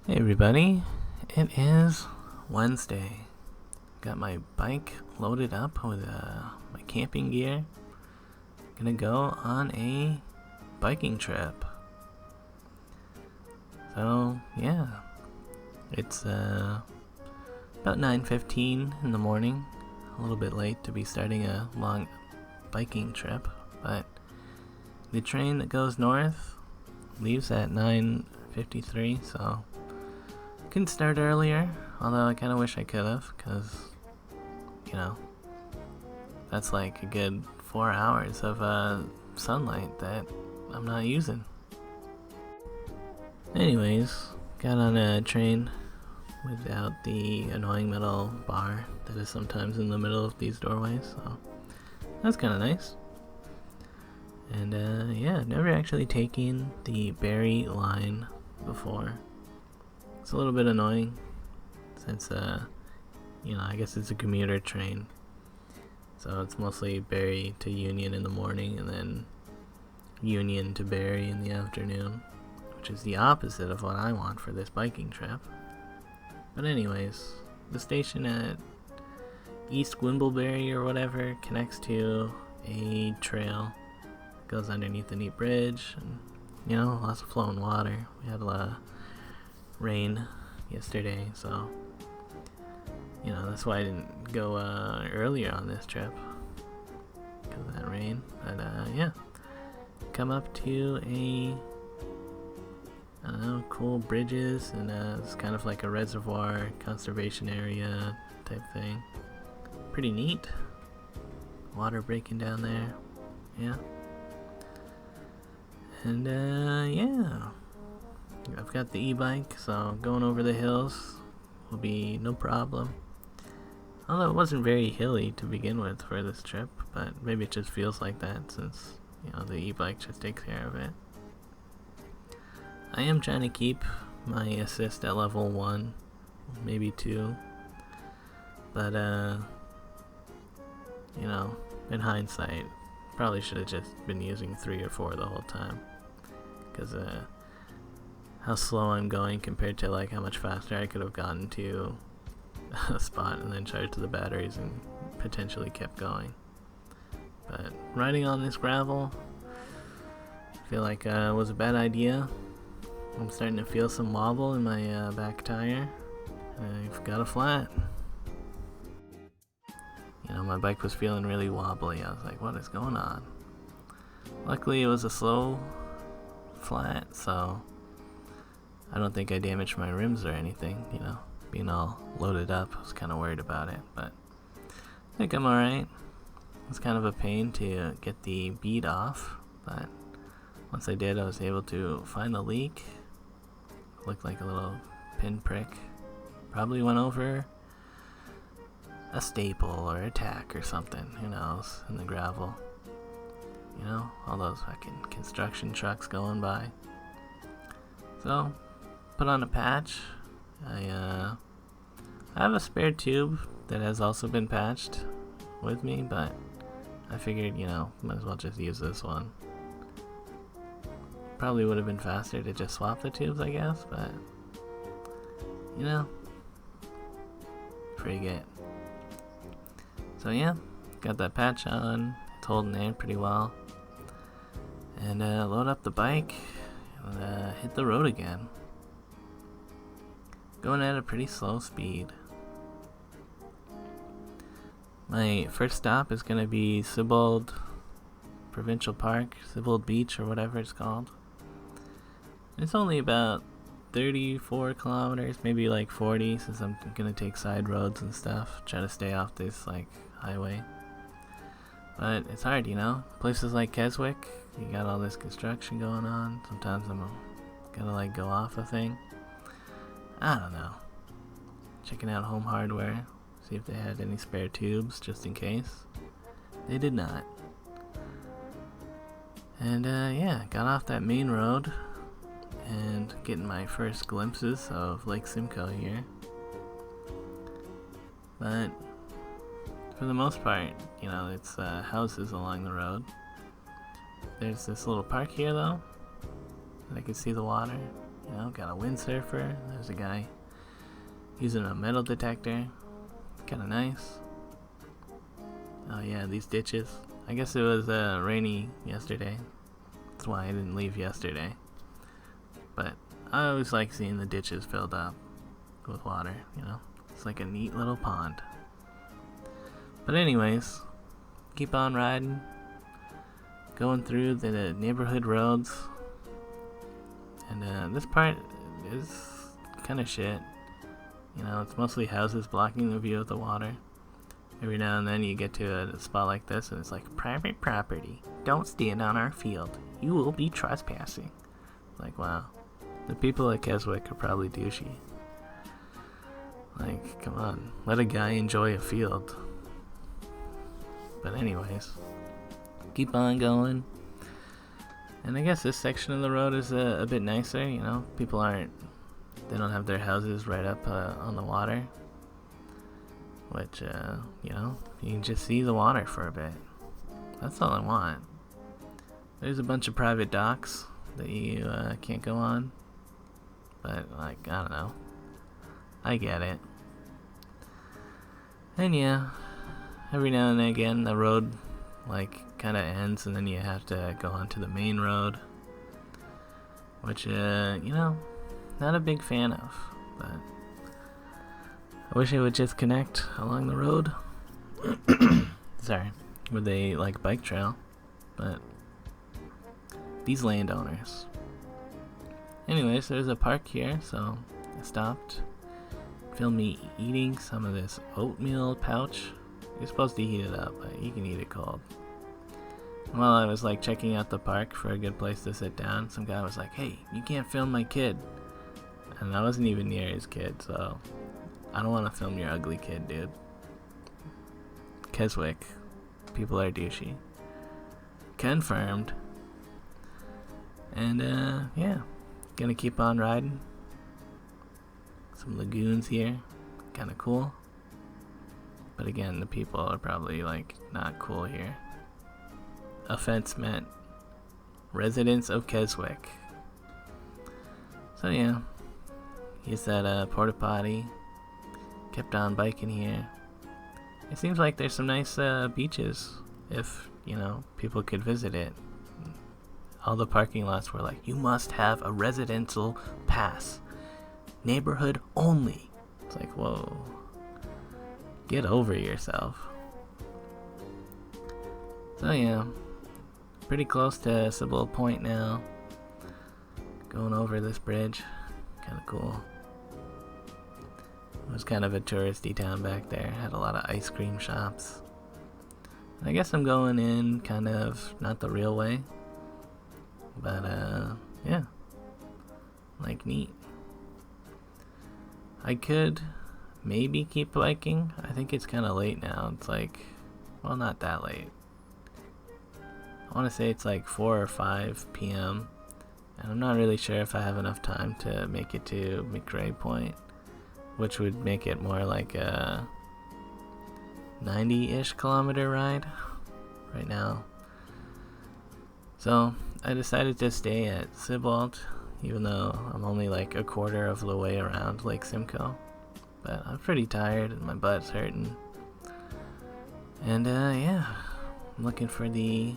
Hey everybody, it is Wednesday. Got my bike loaded up with my camping gear. Gonna go on a biking trip. So yeah, it's about 9:15 in the morning. A little bit late to be starting a long biking trip, but the train that goes north leaves at 9:53, so couldn't start earlier, although I kind of wish I could have, because, that's like a good 4 hours of sunlight that I'm not using. Anyways, got on a train without the annoying metal bar that is sometimes in the middle of these doorways, so that's kind of nice. And yeah, never actually taken the Barrie line before. It's a little bit annoying since, I guess it's a commuter train. So it's mostly Barrie to Union in the morning and then Union to Barrie in the afternoon, which is the opposite of what I want for this biking trip. But anyways, the station at East Wimbleberry or whatever connects to a trail. Goes underneath a neat bridge and, lots of flowing water. We had a lot of rain yesterday, so that's why I didn't go earlier on this trip because of that rain. But yeah, come up to cool bridges, and it's kind of like a reservoir conservation area type thing. Pretty neat. Water breaking down there. Yeah. And yeah, I've got the e-bike, so going over the hills will be no problem. Although it wasn't very hilly to begin with for this trip, but maybe it just feels like that since, the e-bike just takes care of it. I am trying to keep my assist at level 1, maybe 2. But, in hindsight, probably should have just been using 3 or 4 the whole time. Because, how slow I'm going compared to like how much faster I could have gotten to a spot and then charged the batteries and potentially kept going. But riding on this gravel, I feel like was a bad idea. I'm starting to feel some wobble in my back tire. I've got a flat. My bike was feeling really wobbly. I was like, what is going on? Luckily it was a slow flat, so I don't think I damaged my rims or anything, being all loaded up. I was kind of worried about it, but I think I'm alright. It's kind of a pain to get the bead off, but once I did, I was able to find the leak. It looked like a little pinprick. Probably went over a staple or a tack or something, who knows, in the gravel. All those fucking construction trucks going by. So, put on a patch. I have a spare tube that has also been patched with me, but I figured, might as well just use this one. Probably would have been faster to just swap the tubes, I guess, but pretty good. So yeah, got that patch on. It's holding there pretty well. And load up the bike and hit the road again. Going at a pretty slow speed. My first stop is going to be Sibbald Provincial Park, Sibbald Beach or whatever it's called. It's only about 34 kilometers, maybe like 40, since I'm going to take side roads and stuff. Try to stay off this highway. But it's hard, places like Keswick, you got all this construction going on. Sometimes I'm gonna go off a thing. I don't know. Checking out Home Hardware, see if they had any spare tubes just in case. They did not. And yeah, got off that main road and getting my first glimpses of Lake Simcoe here. But for the most part, it's houses along the road. There's this little park here though, and I can see the water. You know, got a windsurfer. There's a guy using a metal detector. Kind of nice. Oh yeah, these ditches. I guess it was rainy yesterday. That's why I didn't leave yesterday. But I always like seeing the ditches filled up with water, you know. It's like a neat little pond. But anyways, keep on riding. Going through the neighborhood roads. And this part is kind of shit. You know, it's mostly houses blocking the view of the water. Every now and then you get to a spot like this and it's like, private property. Don't stand on our field. You will be trespassing. Like, wow. The people at Keswick are probably douchey. Like, come on. Let a guy enjoy a field. But anyways, keep on going. And I guess this section of the road is a bit nicer, you know. People they don't have their houses right up on the water. Which, you know, you can just see the water for a bit. That's all I want. There's a bunch of private docks that you can't go on. But, like, I don't know. I get it. And yeah, every now and again the road, like, kind of ends and then you have to go onto the main road. Which, you know, not a big fan of. But I wish it would just connect along the road. Sorry. With a, like, bike trail. But these landowners. Anyways, there's a park here, so I stopped. Filmed me eating some of this oatmeal pouch. You're supposed to heat it up, but you can eat it cold. And while I was like checking out the park for a good place to sit down, some guy was like, "Hey, you can't film my kid." And I wasn't even near his kid, so I don't want to film your ugly kid, dude. Keswick, people are douchey. Confirmed. And yeah, gonna keep on riding. Some lagoons here, kind of cool. But again, the people are probably like not cool here. Offense meant residents of Keswick. So yeah, used that porta potty. Kept on biking here. It seems like there's some nice beaches if, you know, people could visit it. All the parking lots were like, you must have a residential pass. Neighborhood only. It's like, whoa. Get over yourself. So yeah, pretty close to Sybil Point now. Going over this bridge. Kind of cool. It was kind of a touristy town back there. Had a lot of ice cream shops. I guess I'm going in kind of not the real way. But yeah. Like, neat. I could maybe keep biking. I think it's kind of late now. It's like, well, not that late. I want to say it's like 4 or 5 p.m. And I'm not really sure if I have enough time to make it to McRae Point, which would make it more like a 90-ish kilometer ride right now. So I decided to stay at Sybalt, even though I'm only like a quarter of the way around Lake Simcoe. But I'm pretty tired and my butt's hurting. And yeah, I'm looking for the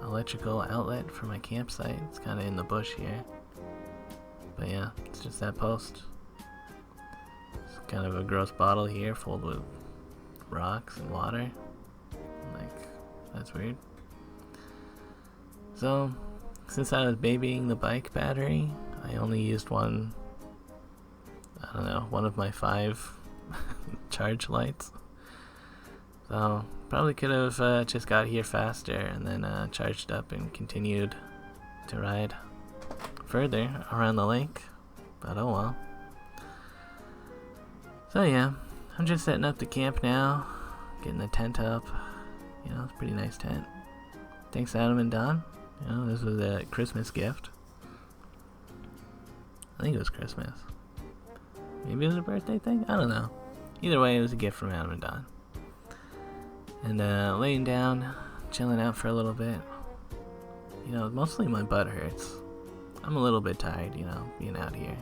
electrical outlet for my campsite. It's kind of in the bush here. But yeah, it's just that post. It's kind of a gross bottle here filled with rocks and water. Like, that's weird. So, since I was babying the bike battery, I only used one of my 5 charge lights. So, probably could have just got here faster and then charged up and continued to ride further around the lake. But oh well. So yeah, I'm just setting up the camp now, getting the tent up. You know, it's a pretty nice tent. Thanks Adam and Don. You know, this was a Christmas gift. I think it was Christmas. Maybe it was a birthday thing? I don't know. Either way, it was a gift from Adam and Don. And laying down, chilling out for a little bit. You know, mostly my butt hurts. I'm a little bit tired, you know, being out here.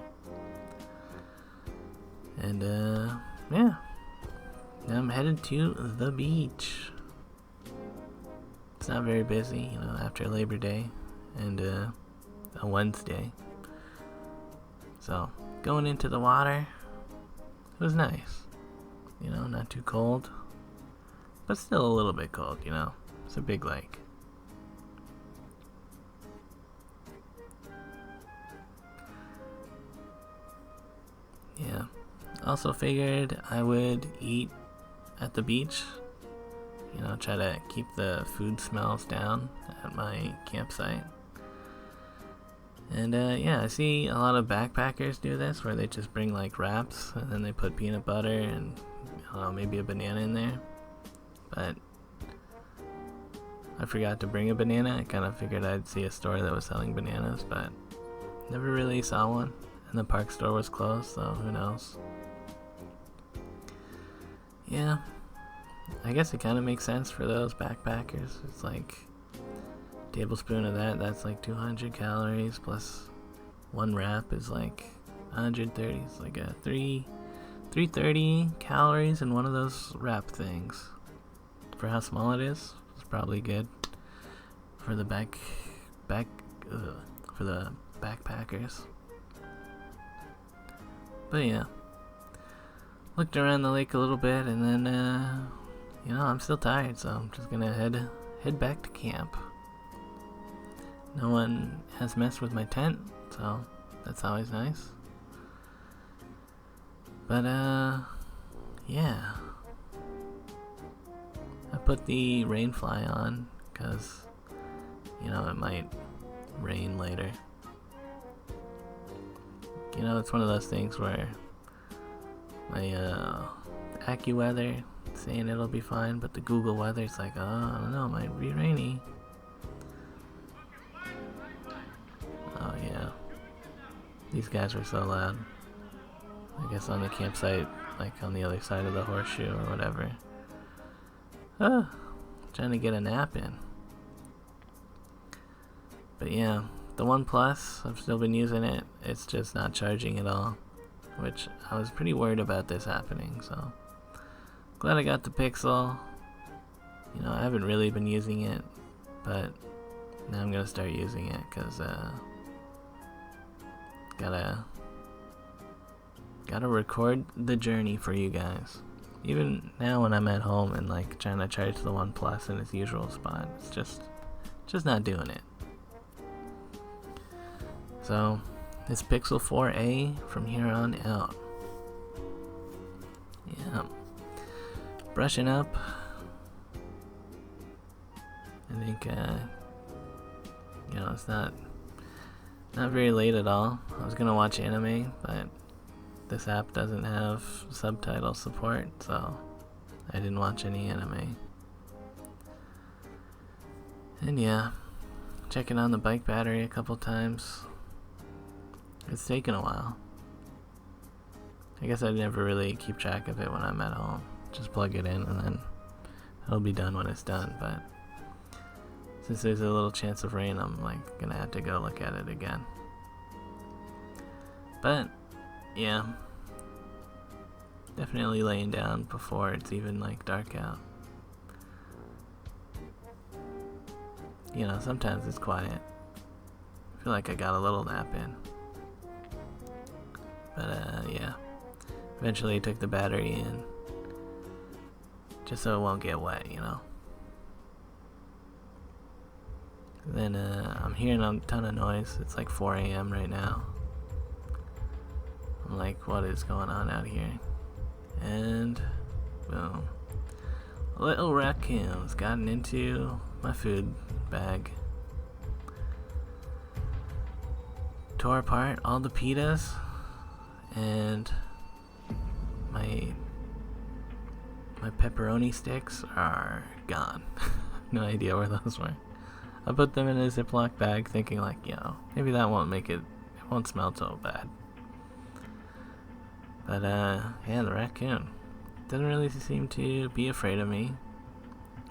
And yeah, now I'm headed to the beach. It's not very busy, you know, after Labor Day and a Wednesday. So going into the water, it was nice. You know, not too cold, but still a little bit cold, you know. It's a big lake. Yeah. Also figured I would eat at the beach. You know, try to keep the food smells down at my campsite. And yeah, I see a lot of backpackers do this, where they just bring like wraps and then they put peanut butter and maybe a banana in there. But I forgot to bring a banana. I kind of figured I'd see a store that was selling bananas, but never really saw one. And the park store was closed, so who knows. Yeah, I guess it kind of makes sense for those backpackers. It's like a tablespoon of that's like 200 calories, plus one wrap is like 130. It's like a 330 calories in one of those wrap things. For how small it is, it's probably good for the for the backpackers. But yeah, looked around the lake a little bit, and then you know, I'm still tired, so I'm just gonna head back to camp. No one has messed with my tent, so that's always nice. But yeah, I put the rain fly on because, you know, it might rain later. You know, it's one of those things where my AccuWeather saying it'll be fine, but the Google weather's like, oh, I don't know, it might be rainy. Oh yeah, these guys were so loud. I guess on the campsite, like on the other side of the horseshoe or whatever. Trying to get a nap in. But yeah, the OnePlus, I've still been using it. It's just not charging at all, which I was pretty worried about this happening, so glad I got the Pixel. You know, I haven't really been using it, but now I'm gonna start using it because gotta record the journey for you guys. Even now when I'm at home and like trying to charge the OnePlus in its usual spot, it's just not doing it. So it's Pixel 4a from here on out. Yeah, brushing up. I think you know, it's not very late at all. I was gonna watch anime, but this app doesn't have subtitle support, so I didn't watch any anime. And yeah, checking on the bike battery a couple times. It's taken a while. I guess I never really keep track of it when I'm at home. Just plug it in and then it'll be done when it's done, but since there's a little chance of rain, I'm like gonna have to go look at it again. But yeah, definitely laying down before it's even like dark out. You know, sometimes it's quiet. I feel like I got a little nap in. But yeah, eventually I took the battery in just so it won't get wet, you know. Then I'm hearing a ton of noise. It's like 4 a.m. right now. I'm like, what is going on out here? And boom, a little raccoon's gotten into my food bag, tore apart all the pitas, and my pepperoni sticks are gone. No idea where those were. I put them in a Ziploc bag thinking like, you know, maybe that won't make it won't smell so bad. But yeah, the raccoon doesn't really seem to be afraid of me.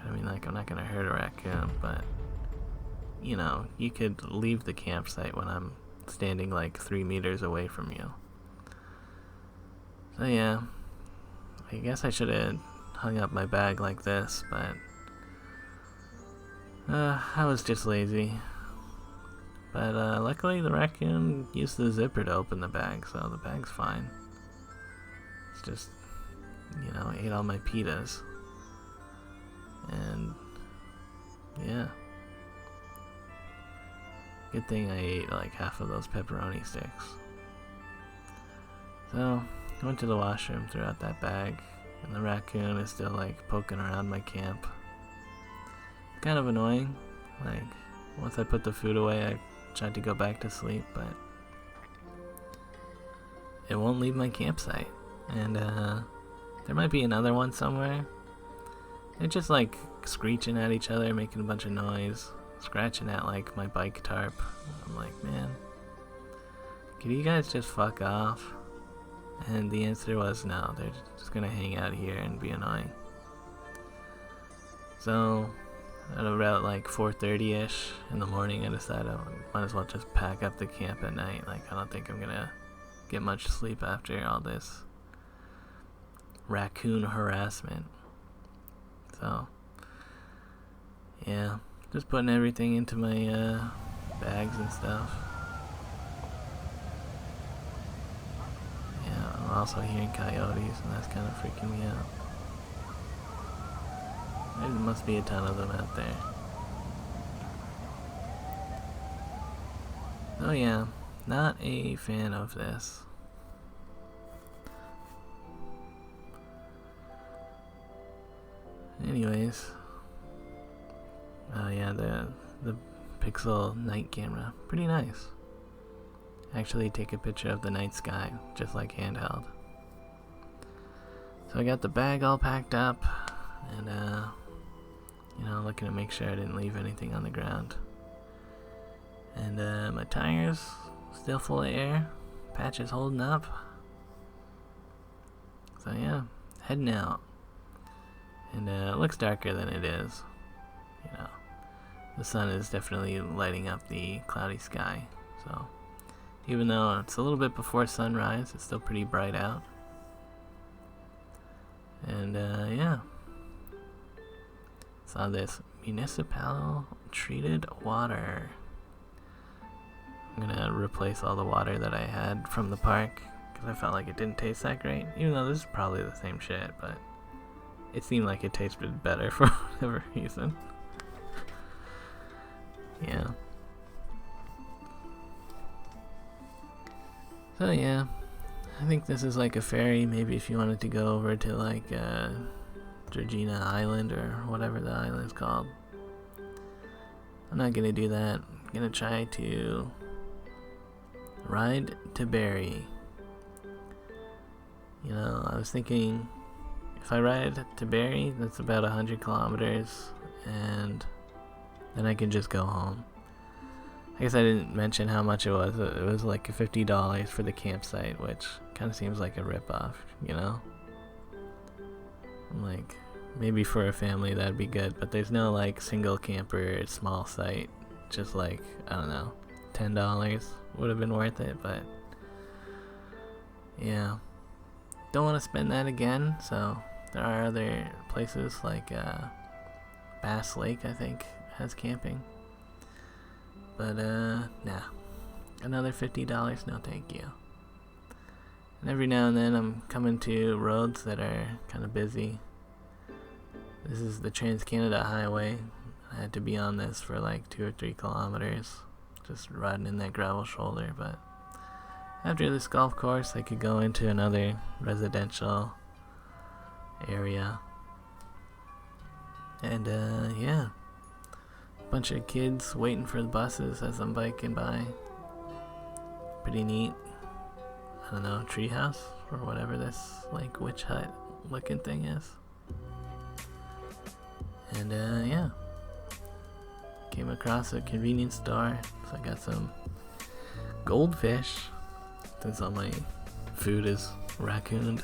I mean, like, I'm not gonna hurt a raccoon, but you know, you could leave the campsite when I'm standing like 3 meters away from you. So yeah, I guess I should have hung up my bag like this, but I was just lazy. But luckily the raccoon used the zipper to open the bag, so the bag's fine. It's just, you know, ate all my pitas. And yeah. Good thing I ate like half of those pepperoni sticks. So, I went to the washroom, threw out that bag, and the raccoon is still like poking around my camp. It's kind of annoying. Like, once I put the food away, I tried to go back to sleep, but it won't leave my campsite. And there might be another one somewhere. They're just like screeching at each other, making a bunch of noise, scratching at like my bike tarp. I'm like, man, can you guys just fuck off? And the answer was no, they're just gonna hang out here and be annoying. So at about like 4:30ish in the morning, I decided I might as well just pack up the camp at night. Like, I don't think I'm gonna get much sleep after all this raccoon harassment. So yeah, just putting everything into my bags and stuff. Yeah, I'm also hearing coyotes, and that's kind of freaking me out. There must be a ton of them out there. Oh yeah, not a fan of this. Anyways, oh yeah, the Pixel night camera, pretty nice. Actually take a picture of the night sky, just like handheld. So I got the bag all packed up, and you know, looking to make sure I didn't leave anything on the ground. And my tires still full of air, patch is holding up. So yeah, heading out. And it looks darker than it is. You know, the sun is definitely lighting up the cloudy sky. So even though it's a little bit before sunrise, it's still pretty bright out. And yeah, saw this municipal treated water. I'm gonna replace all the water that I had from the park because I felt like it didn't taste that great, even though this is probably the same shit, but it seemed like it tasted better for whatever reason. Yeah. So yeah, I think this is like a ferry. Maybe if you wanted to go over to like Georgina Island or whatever the island's called. I'm not gonna do that. I'm gonna try to ride to Barrie. You know, I was thinking if I ride to Barrie, that's about 100 kilometers, and then I can just go home. I guess I didn't mention how much it was. It was like $50 for the campsite, which kind of seems like a ripoff, you know? I'm like, maybe for a family that'd be good, but there's no like single camper, small site. Just like, I don't know, $10 would have been worth it, but yeah. Don't want to spend that again, so there are other places like Bass Lake, I think, has camping. But nah, another $50, no thank you. And every now and then I'm coming to roads that are kind of busy. This is the Trans-Canada Highway. I had to be on this for like 2 or 3 kilometers, just riding in that gravel shoulder, but after this golf course I could go into another residential area. And yeah, bunch of kids waiting for the buses as I'm biking by. Pretty neat. I don't know, treehouse or whatever this like witch hut looking thing is. And yeah, came across a convenience store, so I got some goldfish since all my food is raccooned.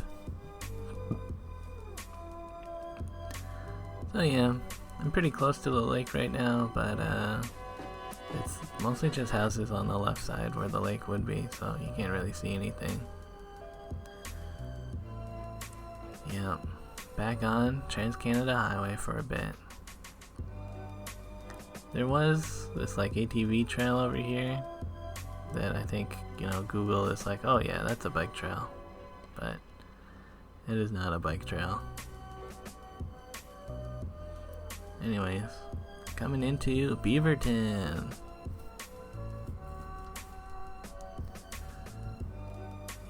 So yeah, I'm pretty close to the lake right now, but It's mostly just houses on the left side where the lake would be, so you can't really see anything. Yep, back on Trans-Canada Highway for a bit. There was this like ATV trail over here that I think, Google is like, oh yeah, that's a bike trail. But it is not a bike trail. Anyways, coming into Beaverton.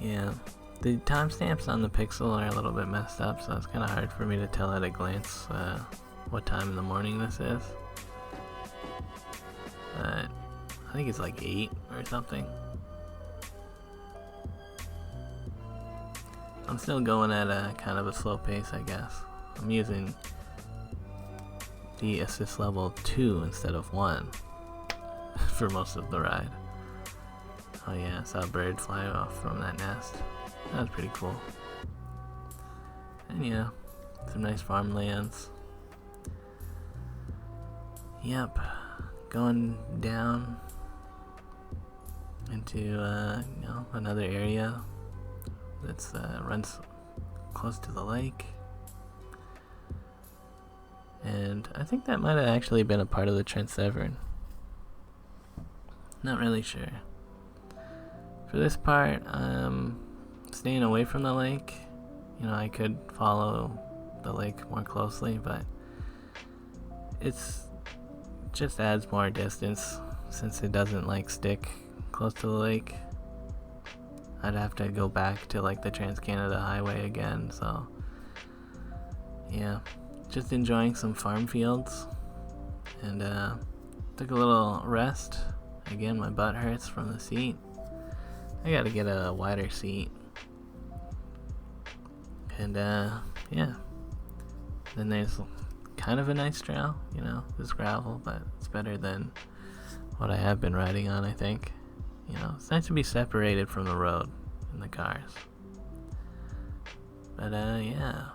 Yeah, the timestamps on the pixel are a little bit messed up, so it's kind of hard for me to tell at a glance what time in the morning this is. But I think it's like 8 or something. I'm still going at a kind of a slow pace, I guess. I'm using the assist level 2 instead of 1 for most of the ride. Oh yeah, I saw a bird fly off from that nest. That was pretty cool. And yeah, some nice farmlands. Yep, going down into another area that's runs close to the lake. And I think that might have actually been a part of the Trent Severn. Not really sure. For this part, I'm staying away from the lake. I could follow the lake more closely, but it's just adds more distance since it doesn't like stick close to the lake. I'd have to go back to like the Trans-Canada Highway again, so yeah. Just enjoying some farm fields, and took a little rest. Again, my butt hurts from the seat. I gotta get a wider seat. And yeah. Then there's kind of a nice trail, this gravel, but it's better than what I have been riding on, I think. It's nice to be separated from the road and the cars. But yeah.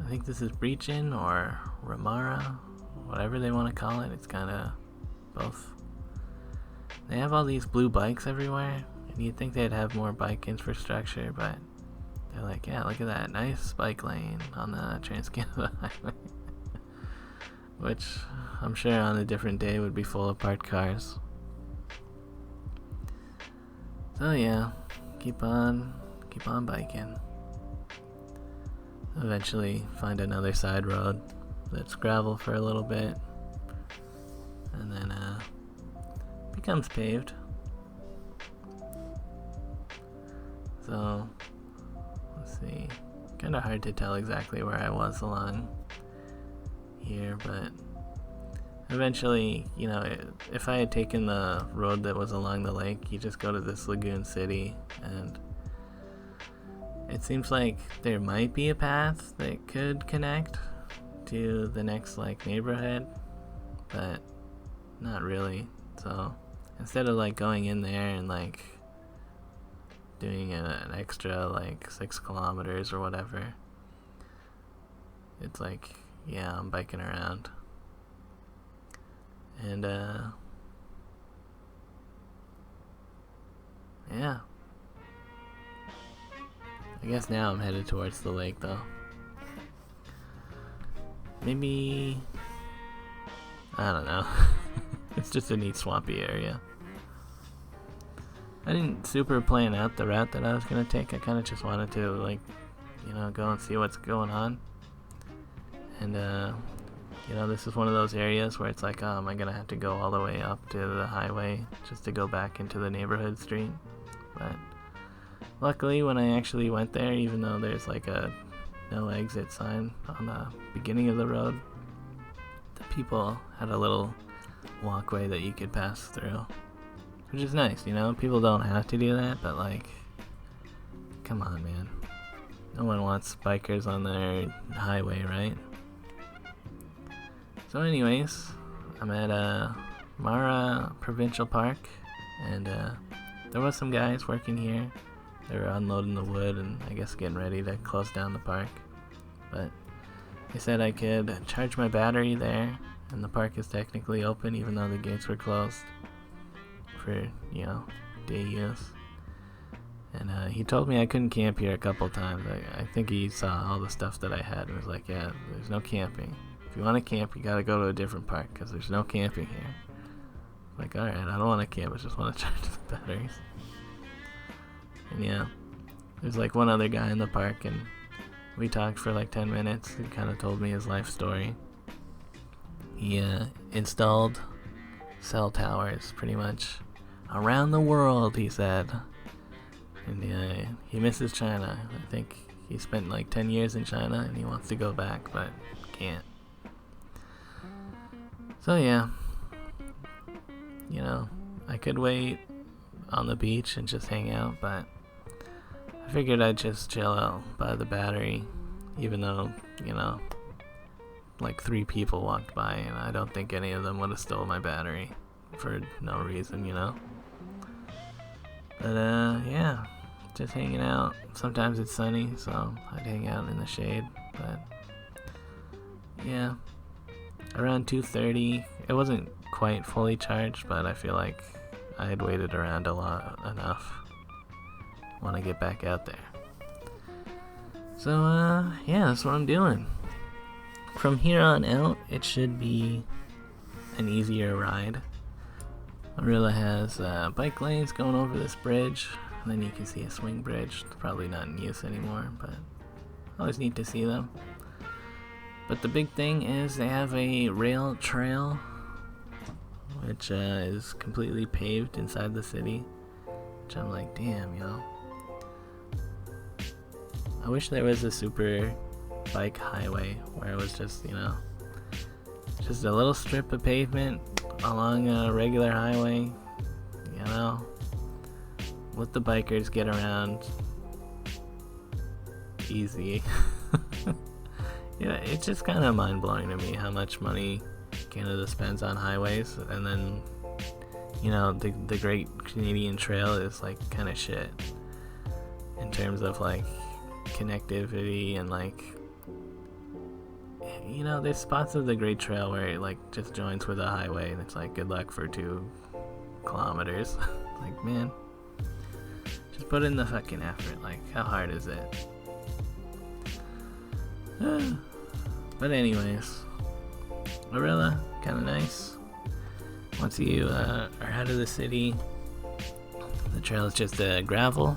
I think this is Breachin or Ramara, whatever they want to call it. It's kind of both. They have all these blue bikes everywhere, and you'd think they'd have more bike infrastructure, but they're like, yeah, look at that nice bike lane on the Trans-Canada Highway. Which I'm sure on a different day would be full of parked cars. So yeah, keep on biking. Eventually find another side road that's gravel for a little bit, and then becomes paved. So let's see, kind of hard to tell exactly where I was along here, but eventually, if I had taken the road that was along the lake, you just go to this lagoon city, and it seems like there might be a path that could connect to the next neighborhood, but not really. So instead of going in there and doing an extra 6 kilometers or whatever, it's yeah, I'm biking around. And yeah. I guess now I'm headed towards the lake, though. Maybe... I don't know. It's just a neat swampy area. I didn't super plan out the route that I was going to take. I kind of just wanted to, go and see what's going on. And, this is one of those areas where it's oh, am I going to have to go all the way up to the highway just to go back into the neighborhood street? But luckily, when I actually went there, even though there's a no exit sign on the beginning of the road, the people had a little walkway that you could pass through, which is nice. People don't have to do that, but come on, man, no one wants bikers on their highway, right? So anyways, I'm at Mara Provincial Park, and there was some guys working here. They were unloading the wood and I guess getting ready to close down the park. But they said I could charge my battery there, and the park is technically open even though the gates were closed. for, you know, day use. And he told me I couldn't camp here a couple times. I think he saw all the stuff that I had and was like, yeah, there's no camping. If you want to camp, you gotta go to a different park because there's no camping here. Like, alright, I don't want to camp, I just want to charge the batteries. And yeah, there's like one other guy in the park, and we talked for like 10 minutes. He kind of told me his life story. He installed cell towers pretty much around the world, he said. And he misses China. I think he spent like 10 years in China and he wants to go back, but can't. So yeah, you know, I could wait on the beach and just hang out, but I figured I'd just chill out by the battery, even though, you know, like 3 people walked by and I don't think any of them would have stole my battery for no reason, you know. But yeah, just hanging out. Sometimes it's sunny, so I'd hang out in the shade. But yeah, around 2:30, it wasn't quite fully charged, but I feel like I had waited around enough. Want to get back out there. So yeah, that's what I'm doing. From here on out, it should be an easier ride. Arilla has bike lanes going over this bridge, and then you can see a swing bridge. It's probably not in use anymore, but always neat to see them. But the big thing is they have a rail trail, which is completely paved inside the city, which I'm like, damn, yo. I wish there was a super bike highway where it was just, you know, just a little strip of pavement along a regular highway, you know, let the bikers get around easy. Yeah, it's just kind of mind-blowing to me how much money Canada spends on highways, and then, you know, the Great Canadian Trail is like kind of shit in terms of like connectivity and like, you know, there's spots of the Great Trail where it like just joins with a highway and it's like good luck for 2 kilometers. Like, man, just put in the fucking effort. Like, how hard is it? But anyways, Arilla, kind of nice. Once you are out of the city, the trail is just gravel,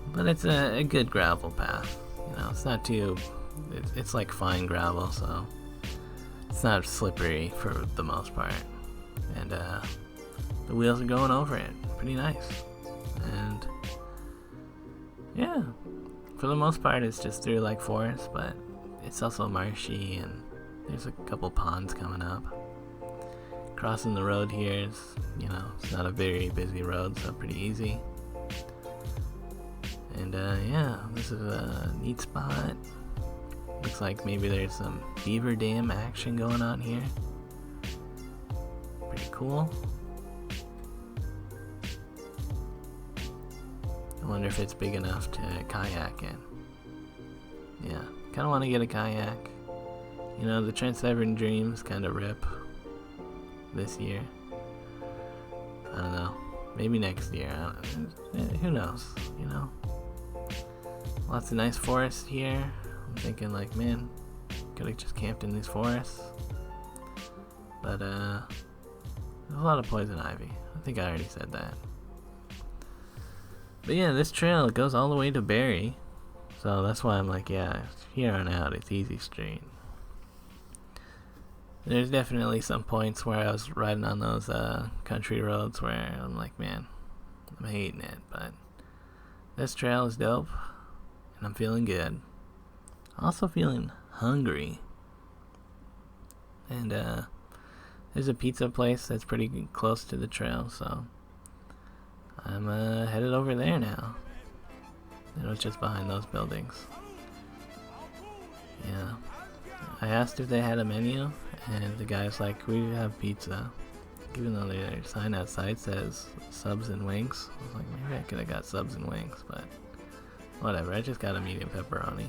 but it's a good gravel path. You know, it's not too. It's like fine gravel, so it's not slippery for the most part. And the wheels are going over it. Pretty nice. And yeah, for the most part it's just through like forest, but it's also marshy and there's a couple ponds coming up. Crossing the road here is, you know, it's not a very busy road, so pretty easy. And yeah, this is a neat spot. Looks like maybe there's some beaver dam action going on here. Pretty cool. I wonder if it's big enough to kayak in. Yeah, kind of want to get a kayak. You know, the Trent Severn Dreams kind of rip this year. I don't know. Maybe next year. Who knows, you know? Lots of nice forests here. I'm thinking like, man, could have just camped in these forests. But there's a lot of poison ivy. I think I already said that. But yeah, this trail goes all the way to Barrie. So that's why I'm like, yeah, here on out, it's easy street. There's definitely some points where I was riding on those country roads where I'm like, man, I'm hating it. But this trail is dope, and I'm feeling good. Also feeling hungry. And there's a pizza place that's pretty close to the trail, so I'm headed over there now. You know, it's just behind those buildings. Yeah. I asked if they had a menu, and the guy's like, we have pizza. Even though their sign outside says subs and wings. I was like, maybe I could have got subs and wings, but whatever. I just got a medium pepperoni.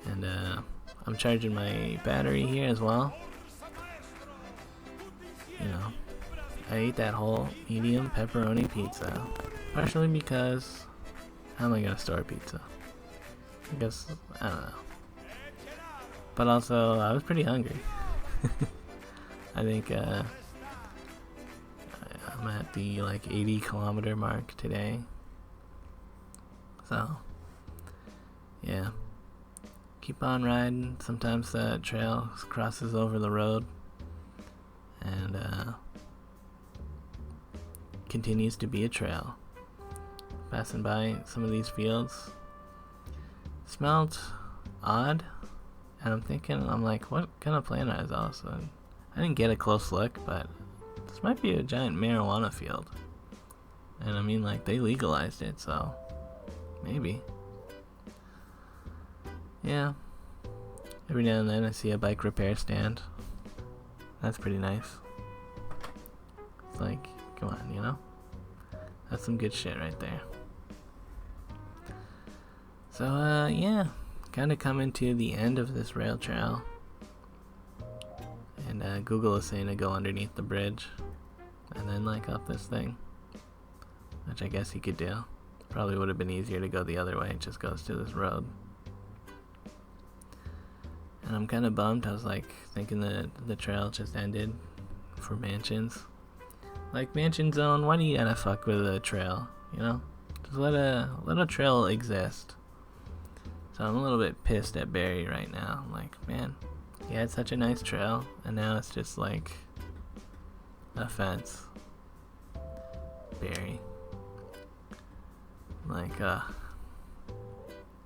And I'm charging my battery here as well. You know, I ate that whole medium pepperoni pizza. Partially because, how am I gonna store pizza? I guess, I don't know. But also, I was pretty hungry. I think I'm at the like 80-kilometer mark today. So, yeah. Keep on riding. Sometimes the trail crosses over the road and continues to be a trail. Passing by some of these fields. Smelled odd. And I'm like, what kind of plant is this? And I didn't get a close look, but this might be a giant marijuana field. And I mean, like, they legalized it, so maybe. Yeah. Every now and then I see a bike repair stand. That's pretty nice. It's like, come on, you know? That's some good shit right there. So, yeah. Kind of coming to the end of this rail trail. And Google is saying to go underneath the bridge. And then, like, up this thing. Which I guess you could do. Probably would have been easier to go the other way. It just goes to this road. And I'm kind of bummed. I was like thinking that the trail just ended for mansions. Like, mansion zone, why do you gotta fuck with a trail? You know? Just let a trail exist. So I'm a little bit pissed at Barry right now. I'm like, man, he had such a nice trail, and now it's just like a fence. Barry. Like,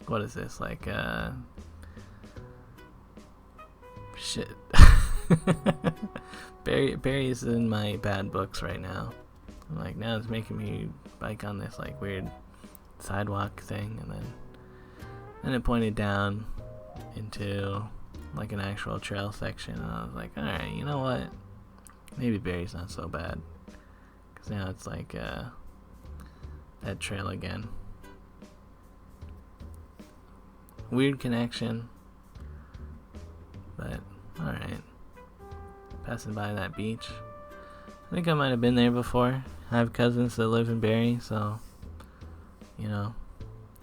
what is this? Like, shit. Barry's in my bad books right now. I'm like, now it's making me bike on this like weird sidewalk thing, and then it pointed down into like an actual trail section, and I was like, alright, you know what? Maybe Barry's not so bad. Because now it's like that trail again. Weird connection. But, alright. Passing by that beach. I think I might have been there before. I have cousins that live in Barrie, so, you know,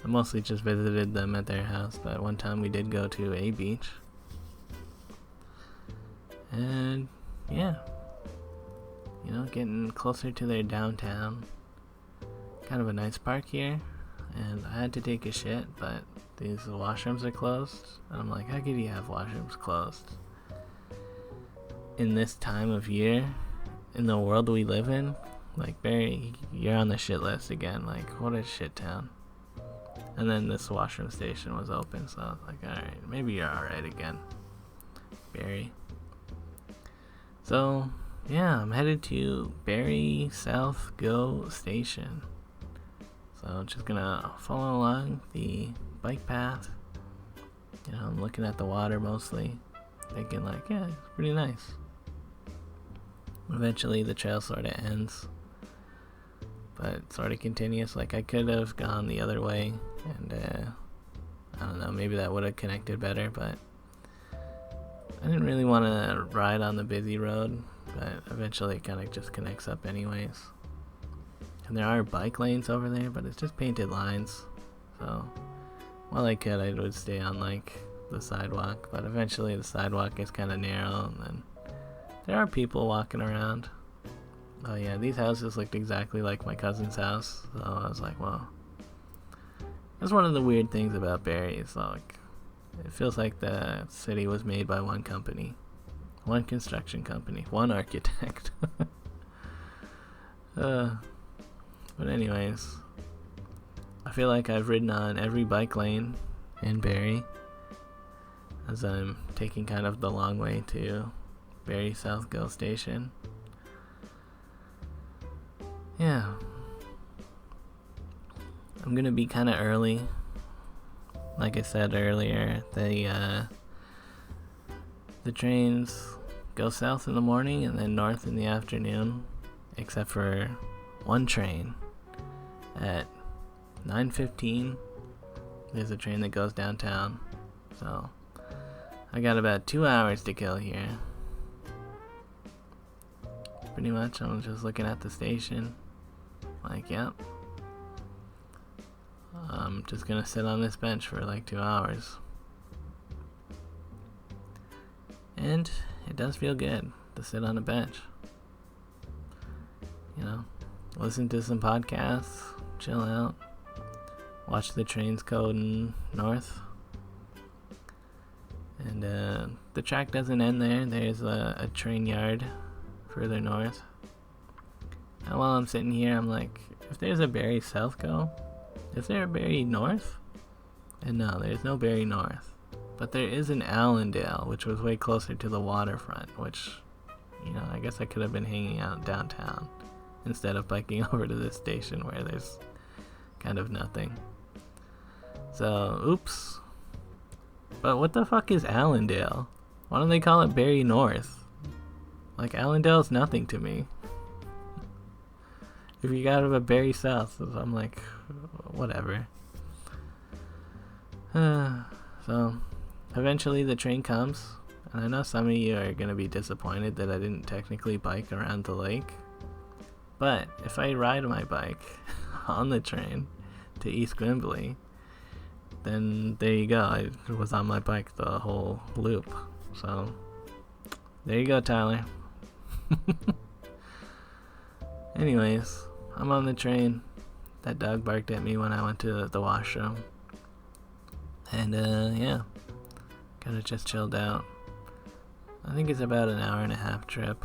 I mostly just visited them at their house, but one time we did go to a beach. And, yeah. You know, getting closer to their downtown. Kind of a nice park here. And I had to take a shit, but these washrooms are closed. And I'm like, how could you have washrooms closed? In this time of year, in the world we live in, like, Barry, you're on the shit list again. Like, what a shit town. And then this washroom station was open, so I was like, alright, maybe you're alright again, Barry. So, yeah, I'm headed to Barrie South Go Station. So I'm just gonna follow along the bike path. You know, I'm looking at the water mostly, thinking like, yeah, it's pretty nice. Eventually the trail sort of ends, but sort of continuous. Like, I could have gone the other way, and I don't know, maybe that would have connected better, but I didn't really want to ride on the busy road, but eventually it kind of just connects up anyways. And there are bike lanes over there, but it's just painted lines, so while I could, I would stay on like the sidewalk, but eventually the sidewalk is kind of narrow, and then there are people walking around. Oh yeah, these houses looked exactly like my cousin's house, so I was like, well, that's one of the weird things about Barrie. It's like, it feels like the city was made by one company, one construction company, one architect. But anyways, I feel like I've ridden on every bike lane in Barrie, as I'm taking kind of the long way to Barrie South Go Station. Yeah. I'm gonna be kind of early. Like I said earlier, the trains go south in the morning and then north in the afternoon, except for one train at 9:15. There's a train that goes downtown, so I got about 2 hours to kill here. pretty much. I'm just looking at the station. Like, yep. I'm just gonna sit on this bench for like 2 hours. And it does feel good to sit on a bench. You know, listen to some podcasts, chill out, watch the trains go north. And the track doesn't end there. There's a train yard further north. And while I'm sitting here, I'm like, if there's a Barry Southco, is there a Barry North? And no, there's no Barry North. But there is an Allendale, which was way closer to the waterfront, which, you know, I guess I could have been hanging out downtown instead of biking over to this station where there's kind of nothing. So, oops. But what the fuck is Allendale? Why don't they call it Barry North? Like, Allendale's nothing to me. If you got a Barry South, I'm like, whatever. So, eventually the train comes, and I know some of you are going to be disappointed that I didn't technically bike around the lake. But if I ride my bike on the train to East Gwimbley, then there you go. I was on my bike the whole loop. So, there you go, Tyler. Anyways, I'm on the train. That dog barked at me when I went to the washroom. And, yeah. Kind of just chilled out. I think it's about an hour and a half trip.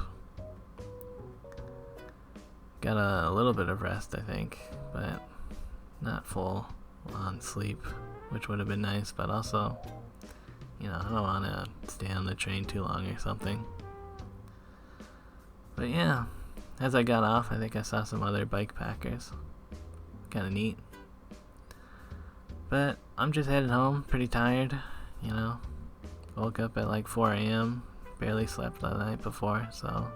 Got a little bit of rest, I think. But not full on sleep, which would have been nice. But also, you know, I don't want to stay on the train too long or something. But yeah, as I got off, I think I saw some other bike packers. Kind of neat. But I'm just headed home, pretty tired, you know. Woke up at like 4 a.m. Barely slept the night before, so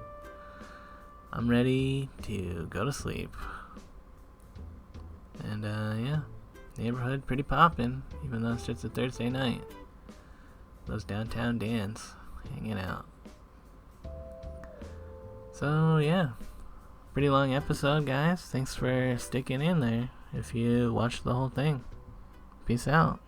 I'm ready to go to sleep. And yeah, neighborhood pretty poppin', even though it's just a Thursday night. Those downtown Dans hanging out. So yeah, pretty long episode, guys. Thanks for sticking in there if you watched the whole thing. Peace out.